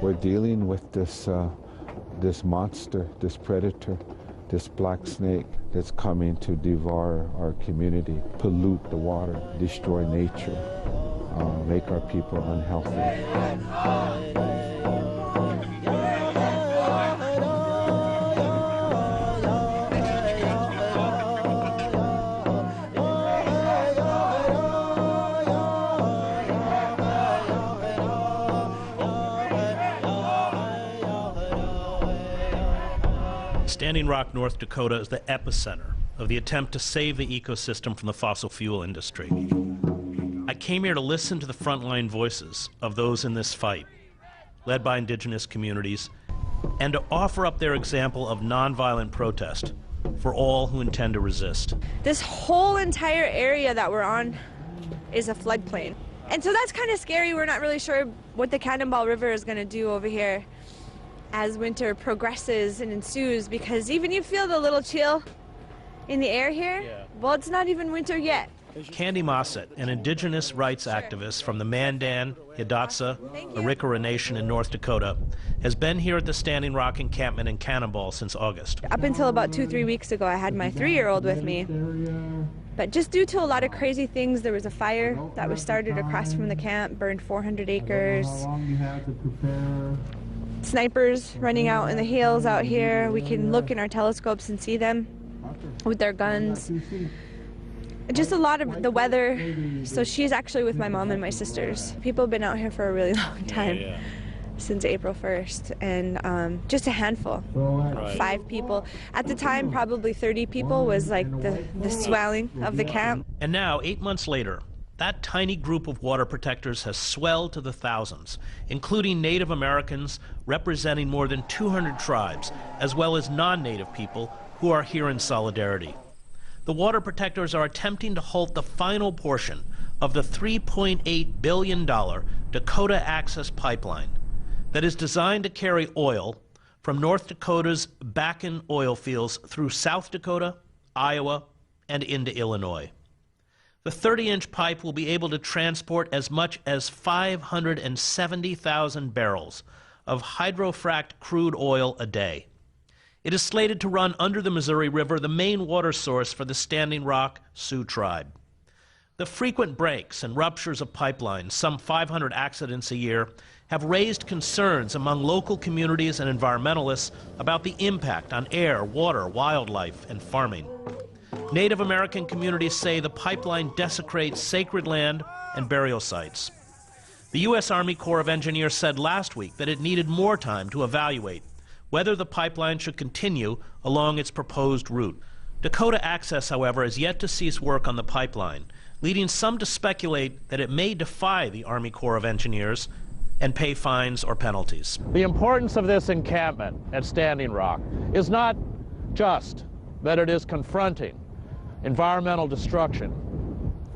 We're dealing with this, this monster, this predator, this black snake that's coming to devour our community, pollute the water, destroy nature, make our people unhealthy. Standing Rock, North Dakota is the epicenter of the attempt to save the ecosystem from the fossil fuel industry. I came here to listen to the frontline voices of those in this fight, led by indigenous communities, and to offer up their example of nonviolent protest for all who intend to resist. This whole entire area that we're on is a floodplain. And so that's kind of scary. We're not really sure what the Cannonball River is going to do over here as winter progresses and ensues, because even you feel the little chill in the air here. Yeah. Well, it's not even winter yet. Candy Mossett, an indigenous rights activist from the Mandan, Hidatsa, Arikara Nation in North Dakota, has been here at the Standing Rock encampment in Cannonball since August. Up until about 2-3 weeks ago, I had my 3-year-old with me. But just due to a lot of crazy things, there was a fire that was started across from the camp, burned 400 acres. Snipers running out in the hills out here. We can look in our telescopes and see them with their guns. Just a lot of the weather. So she's actually with my mom and my sisters. People have been out here for a really long time, since April 1st, and just a handful, 5 people. At the time, probably 30 people was like the swelling of the camp. And now, 8 months later, that tiny group of water protectors has swelled to the thousands, including Native Americans representing more than 200 tribes, as well as non-Native people who are here in solidarity. The water protectors are attempting to halt the final portion of the $3.8 billion Dakota Access Pipeline that is designed to carry oil from North Dakota's Bakken oil fields through South Dakota, Iowa, and into Illinois. The 30-inch pipe will be able to transport as much as 570,000 barrels of hydrofracked crude oil a day. It is slated to run under the Missouri River, the main water source for the Standing Rock Sioux tribe. The frequent breaks and ruptures of pipelines, some 500 accidents a year, have raised concerns among local communities and environmentalists about the impact on air, water, wildlife, and farming. Native American communities say the pipeline desecrates sacred land and burial sites. The U.S. Army Corps of Engineers said last week that it needed more time to evaluate whether the pipeline should continue along its proposed route. Dakota Access, however, has yet to cease work on the pipeline, leading some to speculate that it may defy the Army Corps of Engineers and pay fines or penalties. The importance of this encampment at Standing Rock is not just that it is confronting environmental destruction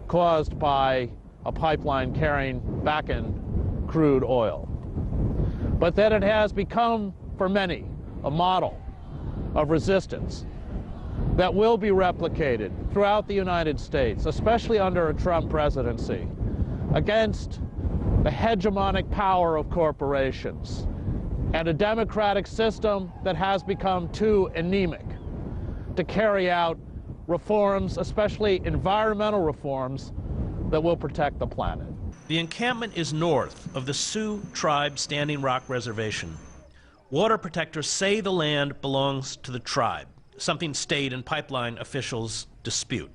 caused by a pipeline carrying Bakken crude oil, but that it has become, for many, a model of resistance that will be replicated throughout the United States, especially under a Trump presidency, against the hegemonic power of corporations and a democratic system that has become too anemic to carry out reforms, especially environmental reforms, that will protect the planet. The encampment is north of the Sioux Tribe Standing Rock Reservation. Water protectors say the land belongs to the tribe, something state and pipeline officials dispute.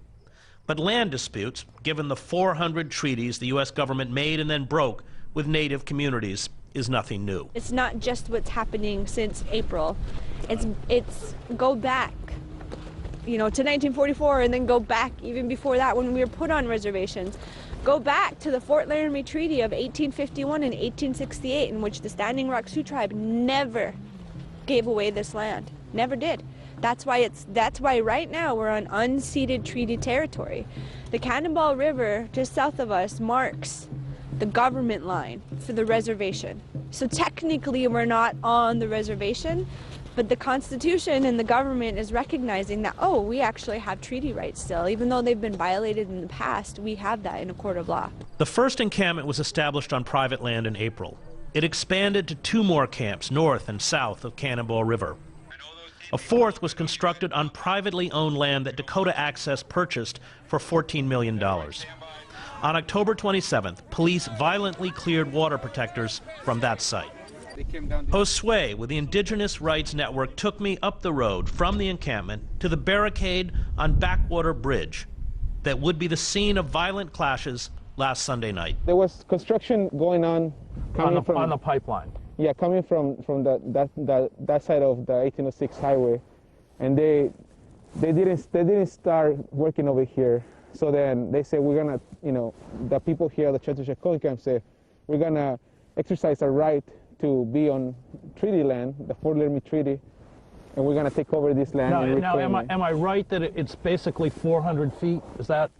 But land disputes, given the 400 treaties the U.S. government made and then broke with Native communities, is nothing new. It's not just what's happening since April. It's go back, you know, to 1944, and then go back even before that when we were put on reservations. Go back to the Fort Laramie Treaty of 1851 and 1868, in which the Standing Rock Sioux tribe never gave away this land. Never did. That's why right now we're on unceded treaty territory. The Cannonball River, just south of us, marks the government line for the reservation. So technically we're not on the reservation, but the Constitution and the government is recognizing that, oh, we actually have treaty rights still. Even though they've been violated in the past, we have that in a court of law. The first encampment was established on private land in April. It expanded to 2 more camps north and south of Cannonball River. A 4th was constructed on privately owned land that Dakota Access purchased for $14 million. On October 27th, police violently cleared water protectors from that site. Josue with the Indigenous Rights Network took me up the road from the encampment to the barricade on Backwater Bridge that would be the scene of violent clashes last Sunday night. There was construction going on on the pipeline. Yeah, coming from that side of the 1806 highway, and they didn't start working over here. So then they said, we're gonna, the people here at the Chattahoochee camp said, we're gonna exercise our right to be on treaty land, the Fort Laramie Treaty, and we're gonna take over this land. Now, am I right that it's basically 400 feet? Is that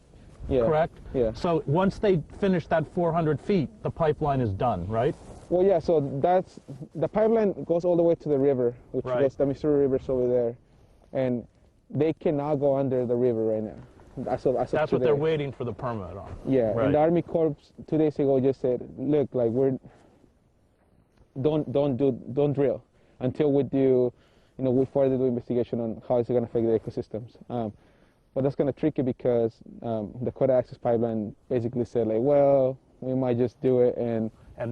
correct? Yeah. So once they finish that 400 feet, the pipeline is done, right? Well, yeah, so the pipeline goes all the way to the river, which goes, the Missouri River's over there, and they cannot go under the river right now. That's what they're waiting for the permit on. Yeah, right. And the Army Corps 2 days ago just said, look, like don't drill until we do, we further do investigation on how it's going to affect the ecosystems. But that's kind of tricky because the Dakota Access Pipeline basically said, like, well, we might just do it and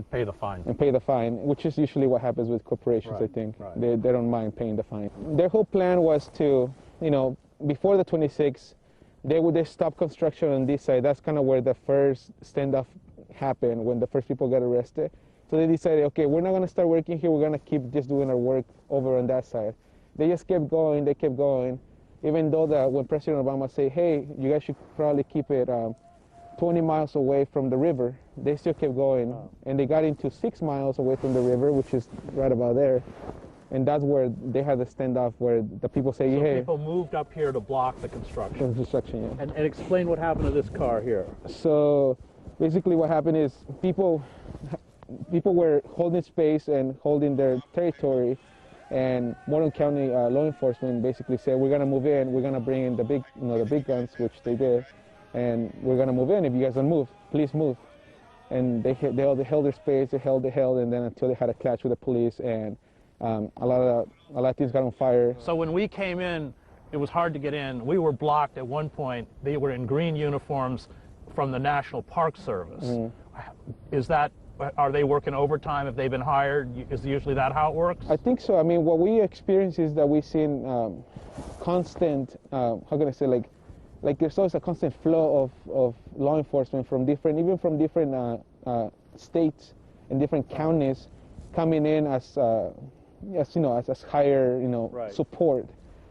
pay the fine. And pay the fine, which is usually what happens with corporations, I think. Right. They don't mind paying the fine. Their whole plan was to, before the 26th, they would stop construction on this side. That's kind of where the first standoff happened, when the first people got arrested. So they decided, okay, we're not going to start working here. We're going to keep just doing our work over on that side. They just kept going. They kept going. Even though when President Obama said, hey, you guys should probably keep it 20 miles away from the river, they still kept going. And they got into 6 miles away from the river, which is right about there. And that's where they had the standoff, where the people say, hey. People moved up here to block the construction. Yeah. And explain what happened to this car here. So basically what happened is people were holding space and holding their territory, and Morton County law enforcement basically said, we're going to move in, we're going to bring in the big guns, which they did, and we're going to move in. If you guys don't move, please move. And they held their space, they held, and then until they had a clash with the police, and a lot of things got on fire. So when we came in, it was hard to get in. We were blocked at one point. They were in green uniforms from the National Park Service. Are they working overtime if they've been hired? Is usually that how it works? I think so. I mean, what we experience is that we've seen constant, how can I say, like there's always a constant flow of law enforcement from different states and different counties coming in as higher, support,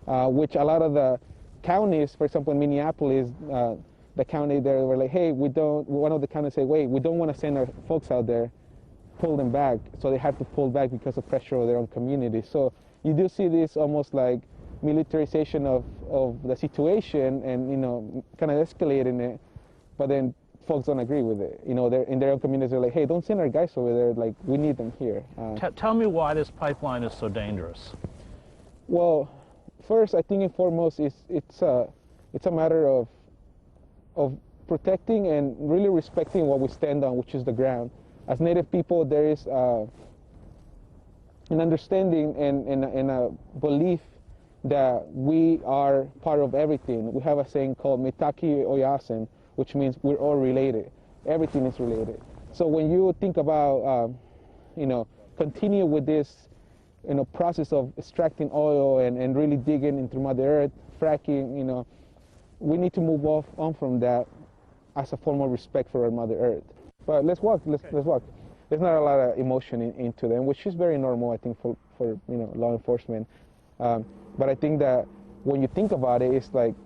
which a lot of the counties, for example, in Minneapolis, the county there were like, hey, one of the counties said, wait, we don't want to send our folks out there, pull them back. So they have to pull back because of pressure of their own community. So you do see this almost like militarization of the situation and, kind of escalating it. But then folks don't agree with it. They're in their own communities, they're like, hey, don't send our guys over there. Like, we need them here. Tell me why this pipeline is so dangerous. Well, first, I think and foremost, it's a matter of protecting and really respecting what we stand on, which is the ground. As Native people, there is an understanding and a belief that we are part of everything. We have a saying called Mitaki Oyasin, which means we're all related. Everything is related. So when you think about, continue with this, process of extracting oil and really digging into Mother Earth, fracking, we need to move on from that as a form of respect for our Mother Earth. But let's walk. Let's walk. There's not a lot of emotion into them, which is very normal, I think, for law enforcement. But I think that when you think about it, it's like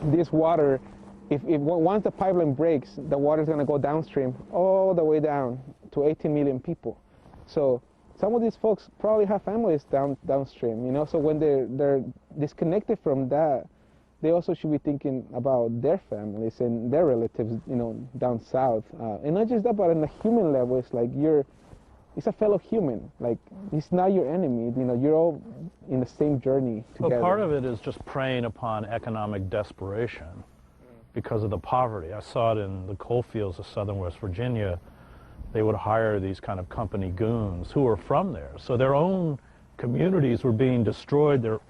this water. If once the pipeline breaks, the water is going to go downstream, all the way down to 18 million people. So some of these folks probably have families downstream. So when they're disconnected from that, they also should be thinking about their families and their relatives, down south. And not just that, but on a human level, it's like it's a fellow human. Like, he's not your enemy. You're all in the same journey together. But part of it is just preying upon economic desperation because of the poverty. I saw it in the coal fields of southern West Virginia. they would hire these kind of company goons who were from there. So their own communities were being destroyed, their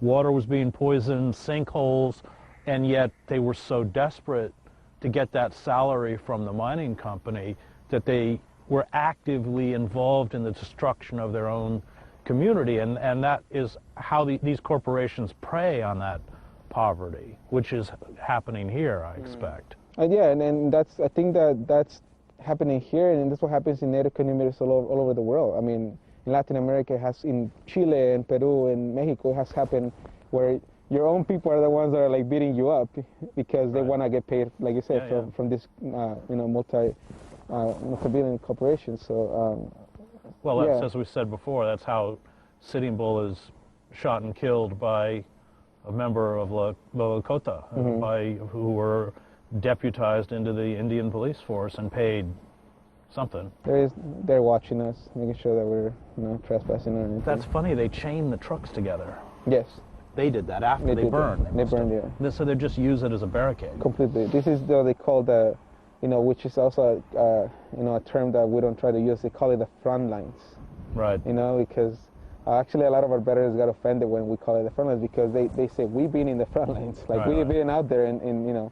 water was being poisoned, sinkholes, and yet they were so desperate to get that salary from the mining company that they were actively involved in the destruction of their own community. And that is how these corporations prey on that poverty, which is happening here, I expect. Yeah, and that's, I think that's happening here, and that's what happens in Native communities all over the world. I mean, in Latin America, it has, in Chile and Peru and Mexico, it has happened where your own people are the ones that are like beating you up because they want to get paid, like you said, from this, multi-billion corporations. So, well, that's, as we said before, that's how Sitting Bull is shot and killed by a member of the Dakota, who were deputized into the Indian police force and paid something. They're watching us, making sure that we're trespassing or anything. That's funny, they chained the trucks together. Yes. They did that after they burned. They burned, yeah. So they just use it as a barricade. Completely. This is what they call the, which is also, a term that we don't try to use. They call it the front lines. Right. Because actually a lot of our veterans got offended when we call it the front lines because they say we've been in the front lines. Like we've been out there in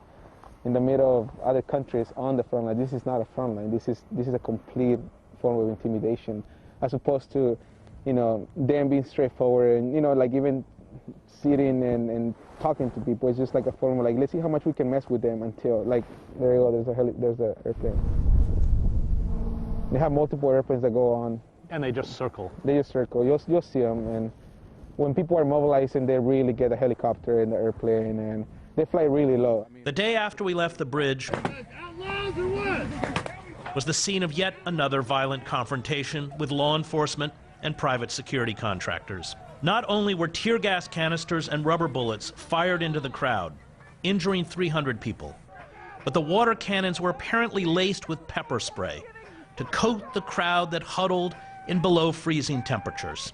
the middle of other countries on the front line. This is not a front line. This is a complete form of intimidation, as opposed to, them being straightforward and like even sitting and talking to people. It's just like a form of like, let's see how much we can mess with them until like there you go. There's a airplane. They have multiple airplanes that go on. And they just circle. They just circle. You'll see them, and when people are mobilizing, they really get a helicopter and the airplane, and they fly really low. The day after we left the bridge was the scene of yet another violent confrontation with law enforcement and private security contractors. Not only were tear gas canisters and rubber bullets fired into the crowd, injuring 300 people, but the water cannons were apparently laced with pepper spray to coat the crowd that huddled in below freezing temperatures.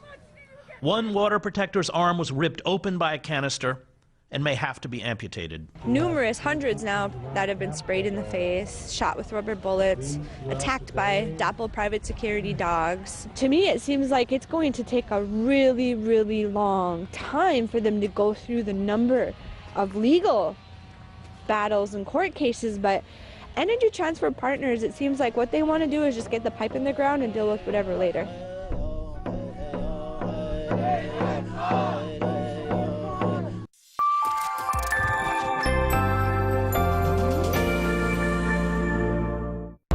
One water protector's arm was ripped open by a canister and may have to be amputated. Numerous, hundreds now, that have been sprayed in the face, shot with rubber bullets, attacked by dapple private security dogs. To me, it seems like it's going to take a really, really long time for them to go through the number of legal battles and court cases, but Energy Transfer Partners, it seems like what they want to do is just get the pipe in the ground and deal with whatever later.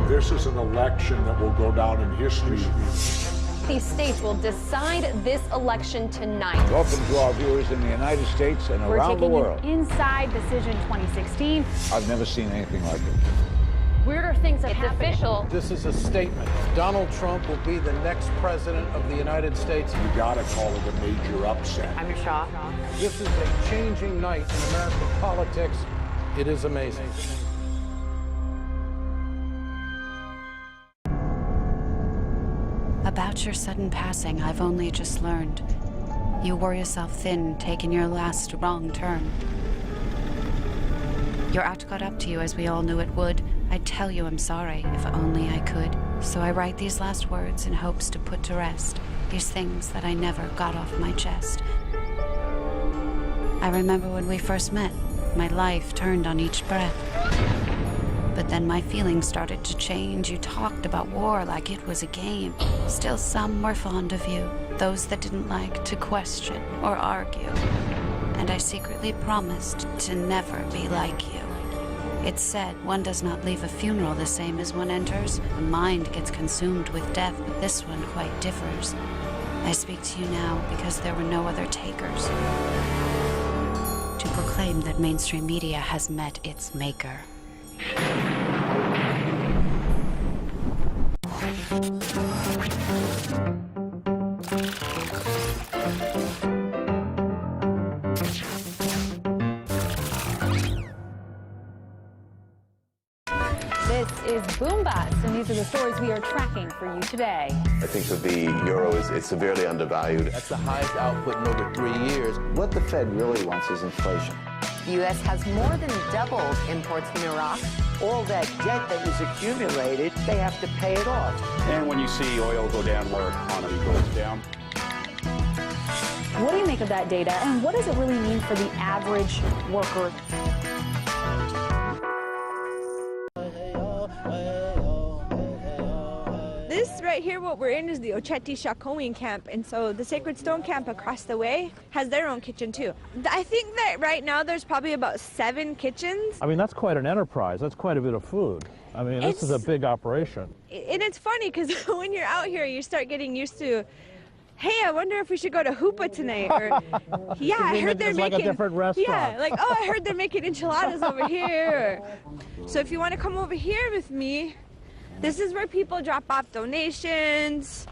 This is an election that will go down in history. These states will decide this election tonight. Welcome to our viewers in the United States and around the world. We're taking an inside decision 2016. I've never seen anything like it. Weirder things have happened. Official. This is a statement. Donald Trump will be the next president of the United States. You gotta call it a major upset. I'm your Shaw. This is a changing night in American politics. It is amazing. About your sudden passing, I've only just learned. You wore yourself thin, taking your last wrong turn. Your act got up to you as we all knew it would. I'd tell you I'm sorry, if only I could. So I write these last words in hopes to put to rest these things that I never got off my chest. I remember when we first met, my life turned on each breath. But then my feelings started to change. You talked about war like it was a game. Still, some were fond of you, those that didn't like to question or argue. And I secretly promised to never be like you. It's said one does not leave a funeral the same as one enters. The mind gets consumed with death, but this one quite differs. I speak to you now because there were no other takers. To proclaim that mainstream media has met its maker. This is Boombas, and these are the stories we are tracking for you today. I think that the euro is severely undervalued. That's the highest output in over 3 years. What the Fed really wants is inflation. The U.S. has more than doubled imports from Iraq. All that debt that was accumulated, they have to pay it off. And when you see oil go down, our economy goes down. What do you make of that data, and what does it really mean for the average worker? This right here, what we're in, is the Ocheti Shakowin camp, and so the Sacred Stone camp across the way has their own kitchen too. I think that right now there's probably about 7 kitchens. I mean, that's quite an enterprise. That's quite a bit of food. I mean, this is a big operation. And it's funny because when you're out here, you start getting used to, hey, I wonder if we should go to Hupa tonight. Or, yeah, I heard they're making, like a different restaurant. Yeah, like, oh, I heard they're making enchiladas over here. So if you want to come over here with me, this is where people drop off donations,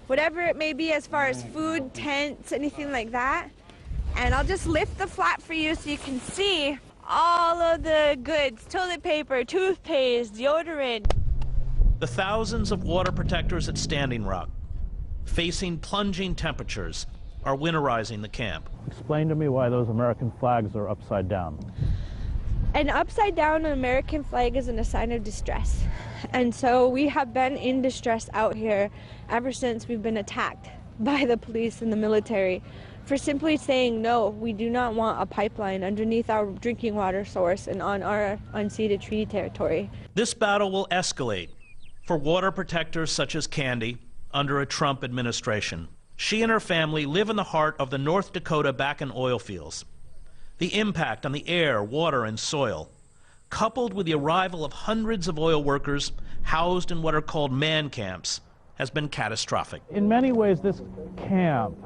whatever it may be as far as food, tents, anything like that. And I'll just lift the flap for you so you can see all of the goods: toilet paper, toothpaste, deodorant. The thousands of water protectors at Standing Rock, facing plunging temperatures, are winterizing the camp. Explain to me why those American flags are upside down. An upside down American flag is a sign of distress. And so we have been in distress out here ever since we've been attacked by the police and the military for simply saying, no, we do not want a pipeline underneath our drinking water source and on our unceded treaty territory. This battle will escalate for water protectors such as Candy under a Trump administration. She and her family live in the heart of the North Dakota back-in oil fields. The impact on the air, water, and soil, coupled with the arrival of hundreds of oil workers housed in what are called man camps, has been catastrophic. In many ways, this camp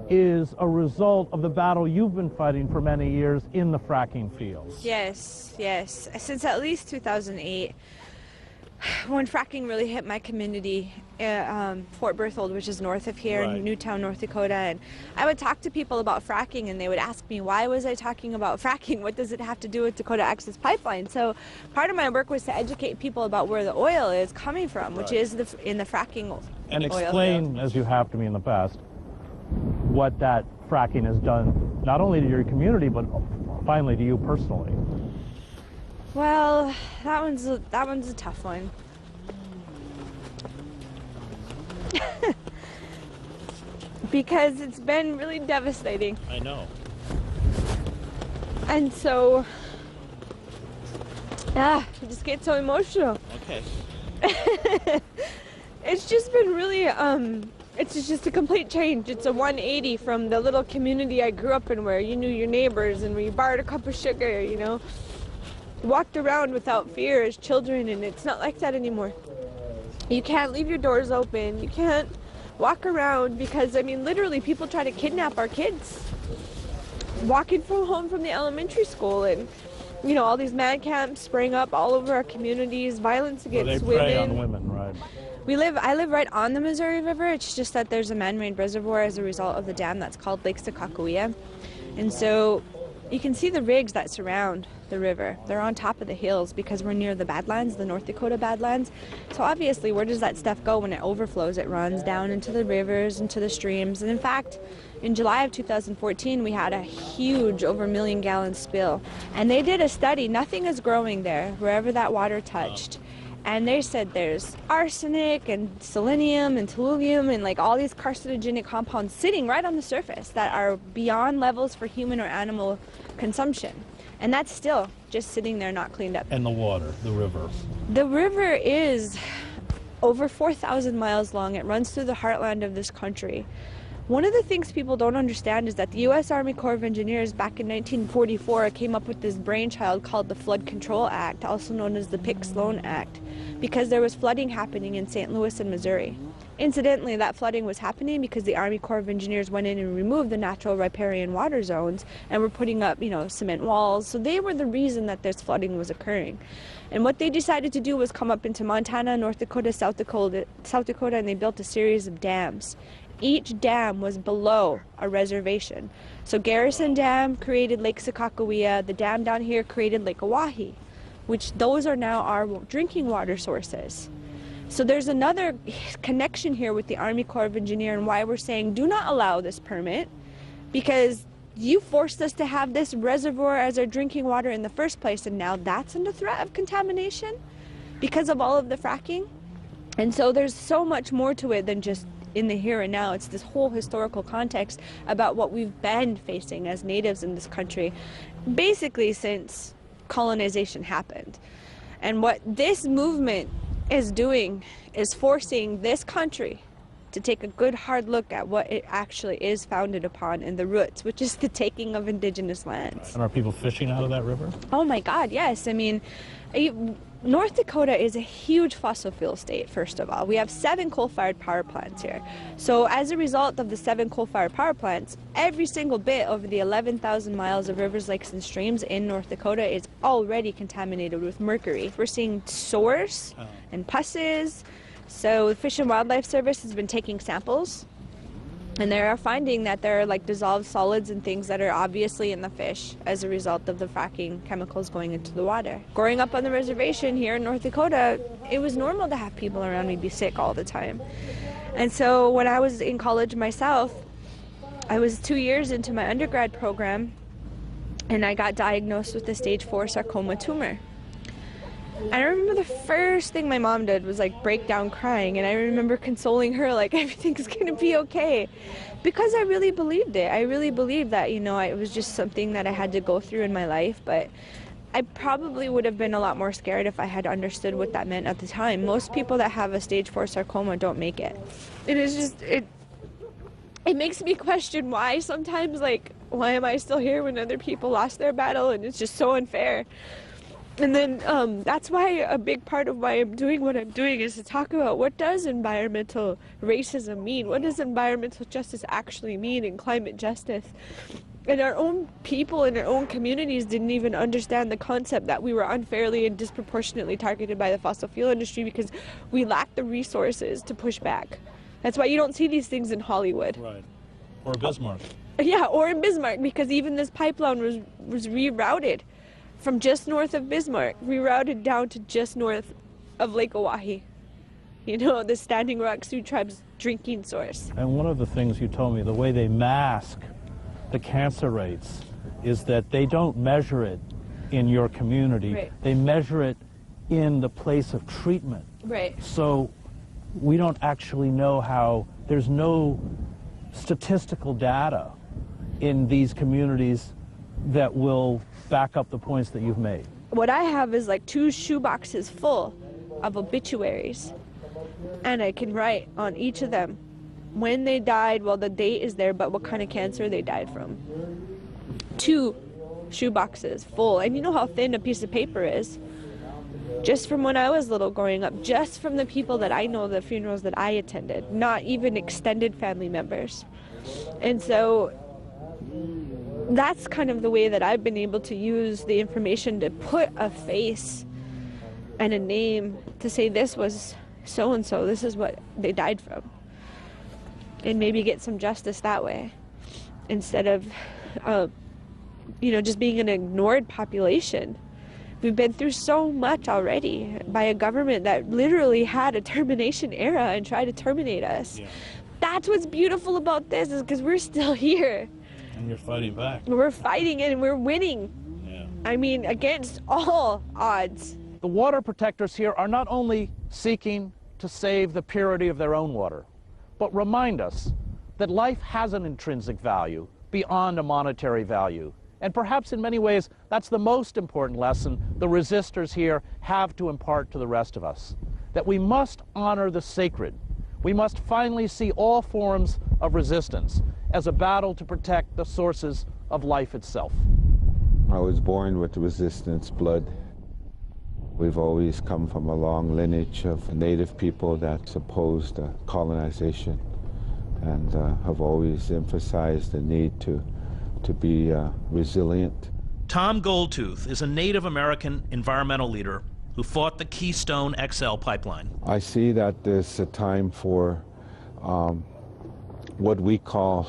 is a result of the battle you've been fighting for many years in the fracking fields. Yes, yes. Since at least 2008, when fracking really hit my community, Fort Berthold, which is north of here, in Newtown, North Dakota, and I would talk to people about fracking, and they would ask me, why was I talking about fracking? What does it have to do with Dakota Access Pipeline? So part of my work was to educate people about where the oil is coming from, which is in the fracking oil. And explain, as you have to me in the past, what that fracking has done, not only to your community, but finally to you personally. Well, that one's a tough one. Because it's been really devastating. I know. And so, I just get so emotional. Okay. It's just been really, it's just a complete change. It's a 180 from the little community I grew up in where you knew your neighbors and where you borrowed a cup of sugar, you know. Walked around without fear as children, and it's not like that anymore. You can't leave your doors open. You can't walk around because, I mean, literally people try to kidnap our kids. Walking from home from the elementary school, and, you know, all these man camps sprang up all over our communities, violence against women. They prey on women, right? I live right on the Missouri River. It's just that there's a man-made reservoir as a result of the dam that's called Lake Sakakawea. And so you can see the rigs that surround the river. They're on top of the hills because we're near the Badlands, the North Dakota Badlands. So obviously, where does that stuff go when it overflows? It runs down into the rivers, into the streams. And in fact, in July of 2014, we had a huge, over 1 million gallon spill. And they did a study. Nothing is growing there, wherever that water touched. And they said there's arsenic and selenium and tellurium and like all these carcinogenic compounds sitting right on the surface that are beyond levels for human or animal consumption. And that's still just sitting there not cleaned up. And the water, the river. The river is over 4,000 miles long. It runs through the heartland of this country. One of the things people don't understand is that the U.S. Army Corps of Engineers back in 1944 came up with this brainchild called the Flood Control Act, also known as the Pick-Sloan Act, because there was flooding happening in St. Louis and Missouri. Incidentally, that flooding was happening because the Army Corps of Engineers went in and removed the natural riparian water zones and were putting up, you know, cement walls. So they were the reason that this flooding was occurring. And what they decided to do was come up into Montana, North Dakota, South Dakota, and they built a series of dams. Each dam was below a reservation. So Garrison Dam created Lake Sakakawea. The dam down here created Lake Oahe, which those are now our drinking water sources. So there's another connection here with the Army Corps of Engineers and why we're saying do not allow this permit, because you forced us to have this reservoir as our drinking water in the first place, and now that's under threat of contamination because of all of the fracking. And so there's so much more to it than just in the here and now. It's this whole historical context about what we've been facing as natives in this country, basically since colonization happened. And what this movement is doing is forcing this country to take a good hard look at what it actually is founded upon in the roots, which is the taking of indigenous lands. And are people fishing out of that river? Oh my God, yes. I mean, North Dakota is a huge fossil fuel state, first of all. We have 7 coal-fired power plants here. So as a result of the 7 coal-fired power plants, every single bit over the 11,000 miles of rivers, lakes, and streams in North Dakota is already contaminated with mercury. We're seeing sores and pusses. So the Fish and Wildlife Service has been taking samples, and they are finding that there are like dissolved solids and things that are obviously in the fish as a result of the fracking chemicals going into the water. Growing up on the reservation here in North Dakota, it was normal to have people around me be sick all the time. And so when I was in college myself, I was 2 years into my undergrad program, and I got diagnosed with a stage 4 sarcoma tumor. I remember the first thing my mom did was like break down crying, and I remember consoling her like everything's gonna be okay, because I really believed it. I really believed that, you know, it was just something that I had to go through in my life, but I probably would have been a lot more scared if I had understood what that meant at the time. Most people that have a stage 4 sarcoma don't make it. It is just, it makes me question why sometimes, like, why am I still here when other people lost their battle, and it's just so unfair. And then that's why a big part of why I'm doing what I'm doing is to talk about what does environmental racism mean? What does environmental justice actually mean in climate justice? And our own people in our own communities didn't even understand the concept that we were unfairly and disproportionately targeted by the fossil fuel industry because we lacked the resources to push back. That's why you don't see these things in Hollywood. Right. Or Bismarck. Yeah, or in Bismarck, because even this pipeline was rerouted from just north of Bismarck, rerouted down to just north of Lake Oahe. You know, the Standing Rock Sioux Tribe's drinking source. And one of the things you told me, the way they mask the cancer rates is that they don't measure it in your community. Right. They measure it in the place of treatment. Right. So we don't actually know how, there's no statistical data in these communities that will back up the points that you've made. What I have is like 2 shoeboxes full of obituaries, and I can write on each of them when they died. Well, the date is there, but what kind of cancer they died from. 2 shoeboxes full, and you know how thin a piece of paper is. Just from when I was little growing up, just from the people that I know, the funerals that I attended, not even extended family members. And so that's kind of the way that I've been able to use the information to put a face and a name to say this was so-and-so, this is what they died from. And maybe get some justice that way, instead of, you know, just being an ignored population. We've been through so much already by a government that literally had a termination era and tried to terminate us. Yeah. That's what's beautiful about this, is because we're still here. And you're fighting back. We're fighting and we're winning. Yeah. I mean, against all odds. The water protectors here are not only seeking to save the purity of their own water, but remind us that life has an intrinsic value beyond a monetary value. And perhaps in many ways, that's the most important lesson the resistors here have to impart to the rest of us. That we must honor the sacred. We must finally see all forms of resistance as a battle to protect the sources of life itself. I was born with resistance blood. We've always come from a long lineage of native people that opposed colonization, and have always emphasized the need to be resilient. Tom Goldtooth is a Native American environmental leader who fought the Keystone XL pipeline. I see that there's a time for what we call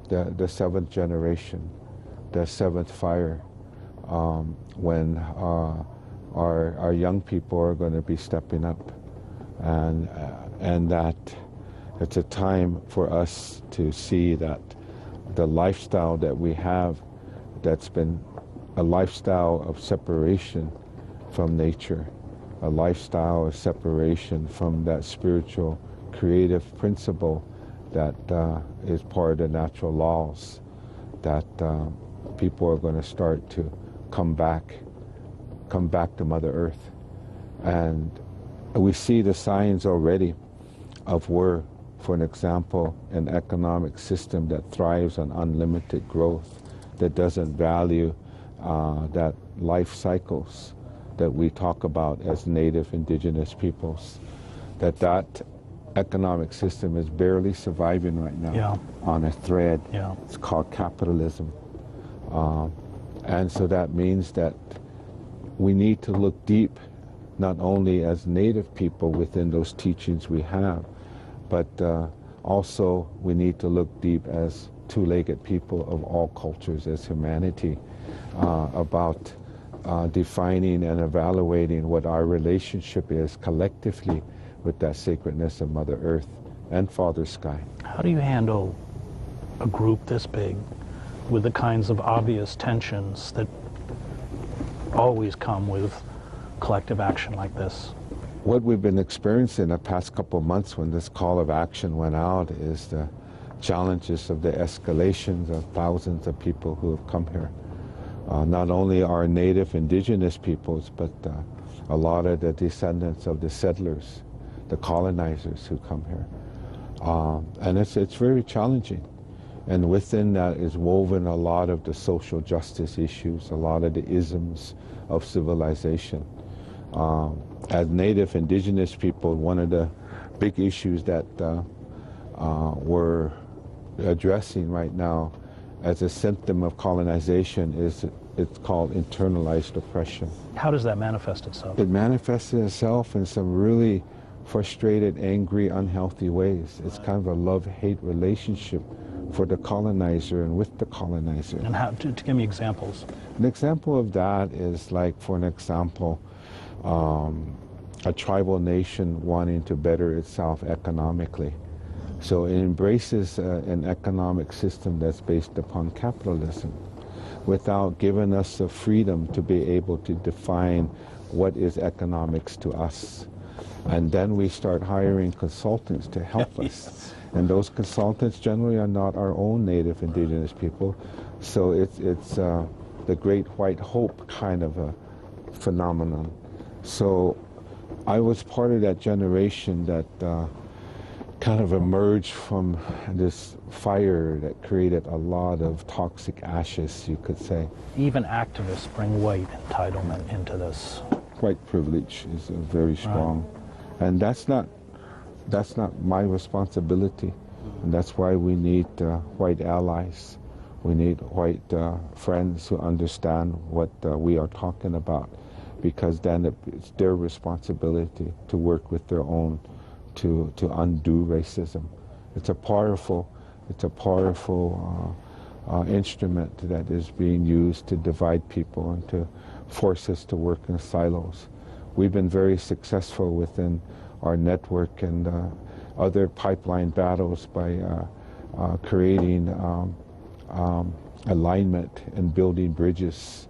the seventh generation, the seventh fire, when our young people are going to be stepping up, and that it's a time for us to see that the lifestyle that we have, that's been a lifestyle of separation from nature, a lifestyle of separation from that spiritual creative principle that is part of the natural laws, that people are going to start to come back to Mother Earth. And we see the signs already of where, for an example, an economic system that thrives on unlimited growth, that doesn't value that life cycles that we talk about as native indigenous peoples, that economic system is barely surviving right now on a thread. It's called capitalism. And so that means that we need to look deep, not only as native people within those teachings we have, but also we need to look deep as two-legged people of all cultures, as humanity, about defining and evaluating what our relationship is collectively with that sacredness of Mother Earth and Father Sky. How do you handle a group this big with the kinds of obvious tensions that always come with collective action like this? What we've been experiencing the past couple of months when this call of action went out is the challenges of the escalations of thousands of people who have come here. Not only our native indigenous peoples, but a lot of the descendants of the settlers, the colonizers who come here. And it's very challenging. And within that is woven a lot of the social justice issues, a lot of the isms of civilization. As native indigenous people, one of the big issues that we're addressing right now as a symptom of colonization is it's called internalized oppression. How does that manifest itself? It manifests itself in some really frustrated, angry, unhealthy ways. It's kind of a love-hate relationship for the colonizer and with the colonizer. And how, to give me examples. An example of that is like, for an example, a tribal nation wanting to better itself economically. So it embraces an economic system that's based upon capitalism without giving us the freedom to be able to define what is economics to us. And then we start hiring consultants to help us. And those consultants generally are not our own native indigenous people. So it's the great white hope kind of a phenomenon. So I was part of that generation that kind of emerged from this fire that created a lot of toxic ashes, you could say. Even activists bring white entitlement into this. White privilege is very strong. Right. And that's not my responsibility. And that's why we need white allies. We need white friends who understand what we are talking about, because then it's their responsibility to work with their own to undo racism. It's a powerful instrument that is being used to divide people and to force us to work in silos. We've been very successful within our network and other pipeline battles by creating alignment and building bridges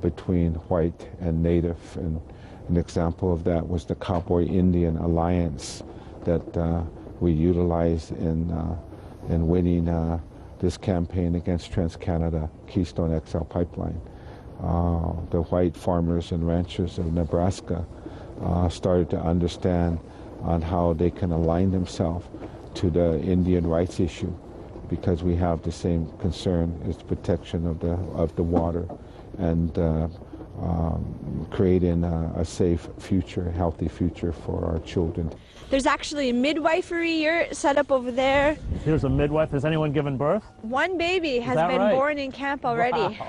between white and native. And an example of that was the Cowboy Indian Alliance that we utilized in winning this campaign against TransCanada Keystone XL Pipeline. The white farmers and ranchers of Nebraska started to understand on how they can align themselves to the Indian rights issue, because we have the same concern as protection of the water and creating a safe future, healthy future for our children. There's actually a midwifery yurt set up over there. Here's a midwife. Has anyone given birth? One baby has been born in camp already. Wow.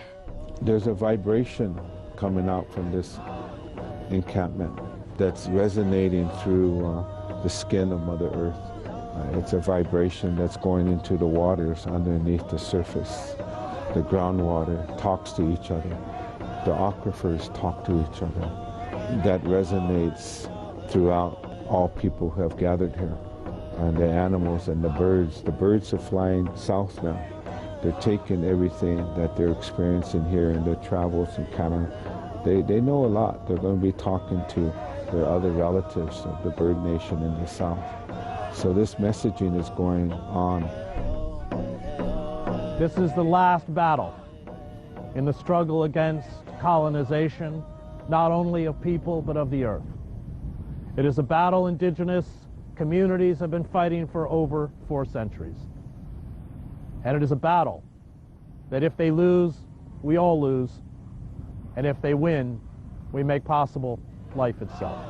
There's a vibration coming out from this encampment that's resonating through the skin of Mother Earth. It's a vibration that's going into the waters underneath the surface. The groundwater talks to each other. The aquifers talk to each other. That resonates throughout all people who have gathered here. And the animals and the birds are flying south now. They're taking everything that they're experiencing here in their travels in Canada. They know a lot. They're going to be talking to their other relatives of the Bird Nation in the South. So this messaging is going on. This is the last battle in the struggle against colonization, not only of people, but of the earth. It is a battle indigenous communities have been fighting for over 4 centuries. And it is a battle that if they lose, we all lose, and if they win, we make possible life itself.